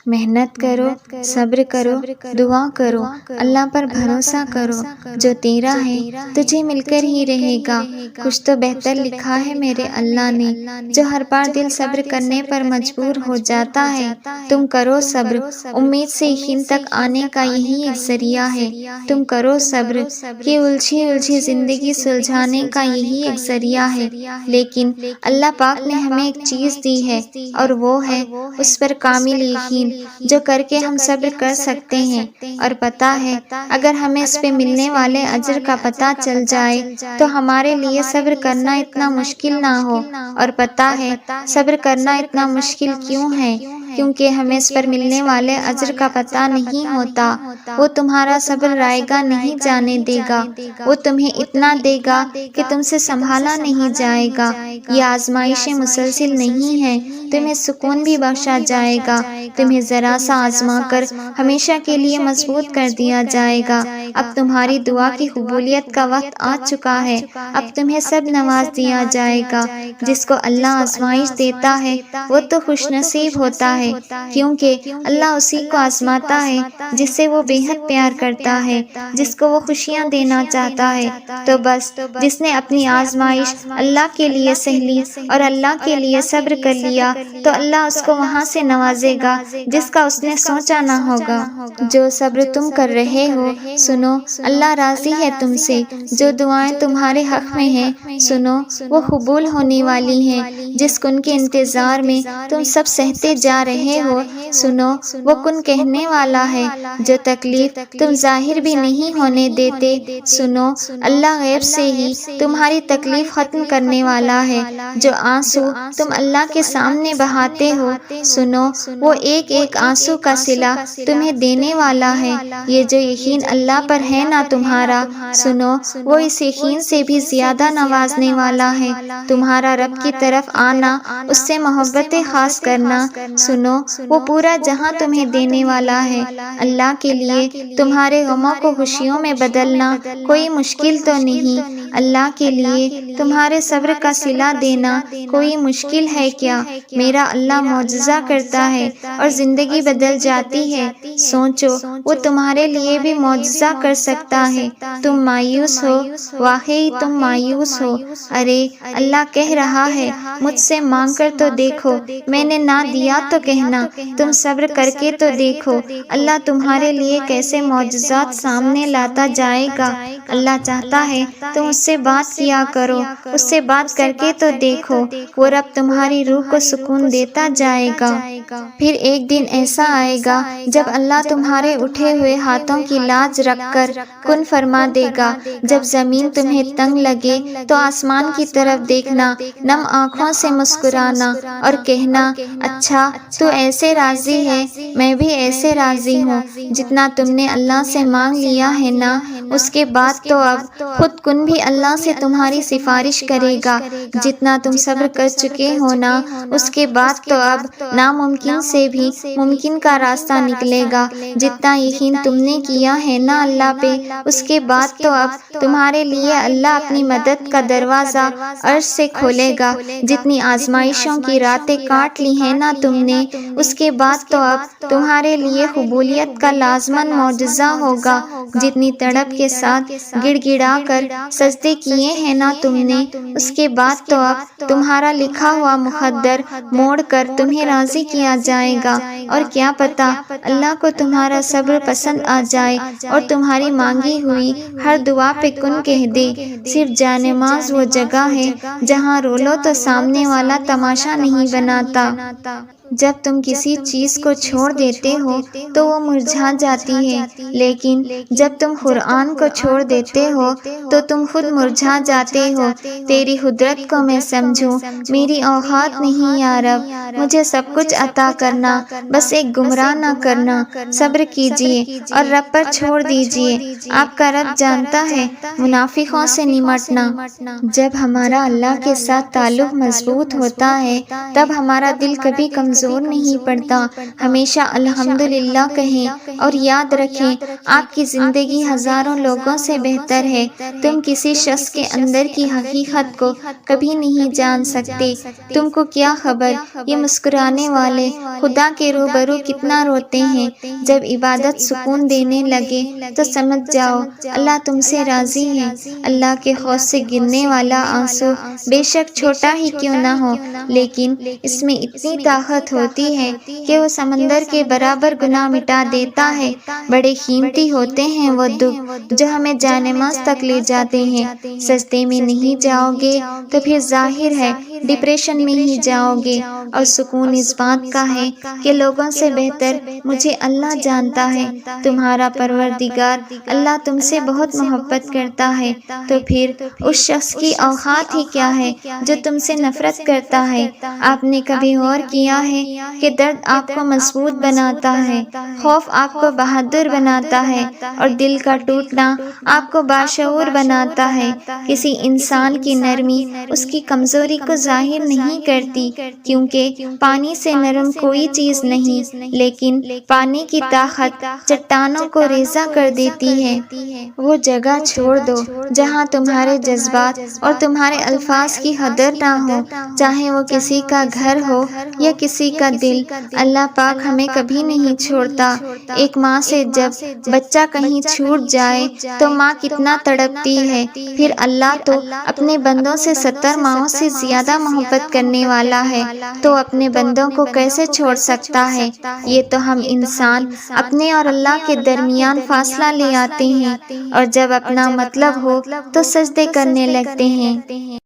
محنت کرو، صبر کرو، دعا کرو، اللہ پر بھروسہ کرو، جو تیرا ہے تجھے مل کر ہی رہے گا۔ کچھ تو بہتر لکھا ہے میرے اللہ نے، جو ہر بار دل صبر کرنے پر مجبور ہو جاتا ہے۔ تم کرو صبر، امید سے یقین تک آنے کا یہی ایک ذریعہ ہے۔ تم کرو صبر کہ الجھی زندگی سلجھانے کا یہی ایک ذریعہ ہے۔ لیکن اللہ پاک نے ہمیں ایک چیز دی ہے، اور وہ ہے اس پر کامل یقین، جو کر کے ہم صبر کر سکتے ہیں۔ اور پتہ ہے اگر ہمیں اس پہ ملنے والے اجر کا پتہ چل جائے تو ہمارے لیے صبر کرنا اتنا مشکل نہ ہو۔ اور پتہ ہے صبر کرنا اتنا مشکل کیوں ہے؟ کیونکہ ہمیں اس پر ملنے والے اجر کا پتہ نہیں ہوتا۔ وہ تمہارا صبر رائگاں نہیں جانے دے گا، وہ تمہیں اتنا دے گا کہ تم سے سنبھالا نہیں جائے گا۔ یہ آزمائشیں مسلسل نہیں ہیں، تمہیں سکون بھی بخشا جائے گا، تمہیں ذرا سا آزما کر ہمیشہ کے لیے مضبوط کر دیا جائے گا۔ اب تمہاری دعا کی قبولیت کا وقت آ چکا ہے، اب تمہیں سب نواز دیا جائے گا۔ جس کو اللہ آزمائش دیتا ہے وہ تو خوش نصیب ہوتا ہے، کیونکہ اللہ اسی کو آزماتا ہے جس سے وہ بے حد پیار کرتا ہے، جس کو وہ خوشیاں دینا چاہتا ہے۔ تو بس جس نے اپنی آزمائش اللہ کے لیے سہ لی اور اللہ کے لیے صبر کر لیا تو اللہ اس کو وہاں سے نوازے گا جس کا اس نے سوچا نہ ہوگا۔ جو صبر تم کر رہے ہو سنو، اللہ راضی ہے تم سے۔ جو دعائیں تمہارے حق میں ہیں سنو، وہ قبول ہونے والی ہیں۔ جس کن کے انتظار میں تم سب سہتے جا رہے ہو سنو، وہ کن کہنے والا ہے۔ جو تکلیف تم ظاہر بھی نہیں ہونے دیتے سنو، اللہ غیب سے ہی تمہاری تکلیف ختم کرنے والا ہے۔ جو آنسو تم اللہ کے سامنے بہاتے ہو سنو، وہ ایک ایک آنسو کا صلہ تمہیں دینے والا ہے۔ یہ جو یقین اللہ پر ہے نا تمہارا سنو، وہ اس یقین سے بھی زیادہ نوازنے والا ہے۔ تمہارا رب کی طرف آنا، اس سے محبت خاص کرنا سنو، وہ پورا جہاں تمہیں دینے والا ہے۔ اللہ کے لیے تمہارے غموں کو خوشیوں میں بدلنا کوئی مشکل تو نہیں، اللہ کے لیے تمہارے صبر کا صلہ دینا کوئی مشکل ہے کیا؟ میرا اللہ معجزہ کرتا ہے اور زندگی بدل جاتی ہے۔ سوچو وہ تمہارے لیے بھی معجزہ کر سکتا ہے۔ تم مایوس ہو، واقعی تم مایوس ہو۔ ارے اللہ کہہ رہا ہے مجھ سے مانگ کر تو دیکھو، میں نے نہ دیا تو کہنا، تم صبر کر کے تو دیکھو، اللہ تمہارے لیے کیسے معجزات سامنے لاتا جائے گا۔ اللہ چاہتا ہے تم اس سے بات کیا کرو، اس سے بات کر کے تو دیکھو، وہ رب تمہاری روح کو سکون دیتا جائے گا۔ پھر ایک دن ایسا آئے گا جب اللہ تمہارے اٹھے ہوئے ہاتھوں کی لاج رکھ کر کن فرما دے گا۔ جب زمین تمہیں تنگ لگے تو آسمان کی طرف دیکھنا، نم آنکھوں سے مسکرانا اور کہنا اچھا تو ایسے راضی ہے، میں بھی ایسے راضی ہوں۔ جتنا تم نے اللہ سے مانگ لیا ہے نا، اس کے بعد تو اب خود کن بھی اللہ سے تمہاری سفارش کرے گا۔ جتنا تم صبر کر چکے ہو نا، اس کے بعد تو اب ناممکن سے بھی ممکن کا راستہ نکلے گا۔ جتنا یقین تم نے کیا ہے نا اللہ پہ، اس کے بعد تو اب تمہارے لیے اللہ اپنی مدد کا دروازہ عرش سے کھولے گا۔ جتنی آزمائشوں کی راتیں کاٹ لی ہیں نا تم نے، اس کے بعد تو اب تمہارے لیے قبولیت کا لازماً معجزہ ہوگا۔ جتنی تڑپ کے ساتھ گڑ گڑا کر سجدے کیے ہیں نا تم نے، اس کے بعد تو اب تمہارا لکھا ہوا مقدر موڑ کر تمہیں راضی کیا جائے گا۔ اور کیا پتہ اللہ کو تمہارا صبر پسند آ جائے اور تمہاری مانگی ہوئی ہر دعا پہ کن کہہ دے۔ صرف جانماز وہ جگہ ہے جہاں رو لو تو سامنے والا تماشا نہیں بناتا۔ جب تم کسی چیز کو چھوڑ دیتے ہو تو وہ مرجھا جاتی ہے، لیکن جب تم قرآن کو چھوڑ دیتے ہو تو تم خود مرجھا جاتے ہو۔ تیری قدرت کو میں سمجھوں، میری اوقات نہیں یا رب، مجھے سب کچھ عطا کرنا، بس ایک گمراہ نہ کرنا۔ صبر کیجئے اور رب پر چھوڑ دیجئے، آپ کا رب جانتا ہے منافقوں سے نمٹنا۔ جب ہمارا اللہ کے ساتھ تعلق مضبوط ہوتا ہے تب ہمارا دل کبھی کمزور کمزور نہیں پڑتا۔ ہمیشہ الحمدللہ کہیں اور یاد رکھیں آپ کی زندگی ہزاروں لوگوں سے بہتر ہے۔ تم کسی شخص کے اندر کی حقیقت کو کبھی نہیں جان سکتے۔ تم کو کیا خبر یہ مسکرانے والے خدا کے روبرو کتنا روتے ہیں۔ جب عبادت سکون دینے لگے تو سمجھ جاؤ اللہ تم سے راضی ہے۔ اللہ کے خوف سے گرنے والا آنسو بے شک چھوٹا ہی کیوں نہ ہو، لیکن اس میں اتنی طاقت ہوتی ہے کہ وہ سمندر کے برابر گناہ مٹا دیتا ہے۔ بڑے قیمتی ہوتے ہیں وہ دکھ جو ہمیں جانماز تک لے جاتے ہیں۔ سجدے میں نہیں جاؤ گے تو پھر ظاہر ہے ڈپریشن میں ہی جاؤ گے، اور سکون اس بات کا ہے کہ لوگوں سے بہتر مجھے اللہ جانتا ہے۔ تمہارا پروردگار اللہ تم سے بہت محبت کرتا ہے، تو پھر اس شخص کی اوقات ہی کیا ہے جو تم سے نفرت کرتا ہے۔ آپ نے کبھی غور کیا ہے کہ درد آپ کو مضبوط بناتا ہے، خوف آپ کو بہادر بناتا ہے، اور دل کا ٹوٹنا آپ کو باشعور بناتا ہے۔ کسی انسان کی نرمی اس کی کمزوری کو ظاہر نہیں کرتی، کیونکہ پانی سے نرم کوئی چیز نہیں، لیکن پانی کی طاقت چٹانوں کو ریزہ کر دیتی ہے۔ وہ جگہ چھوڑ دو جہاں تمہارے جذبات اور تمہارے الفاظ کی قدر نہ ہو، چاہے وہ کسی کا گھر ہو یا کسی کا دل۔ اللہ پاک ہمیں کبھی نہیں چھوڑتا۔ ایک ماں سے جب بچہ کہیں چھوٹ جائے تو ماں کتنا تڑپتی ہے، پھر اللہ تو اپنے بندوں سے 70 ماؤں سے زیادہ محبت کرنے والا ہے، تو اپنے بندوں کو کیسے چھوڑ سکتا ہے؟ یہ تو ہم انسان اپنے اور اللہ کے درمیان فاصلہ لے آتے ہیں، اور جب اپنا مطلب ہو تو سجدے کرنے لگتے ہیں۔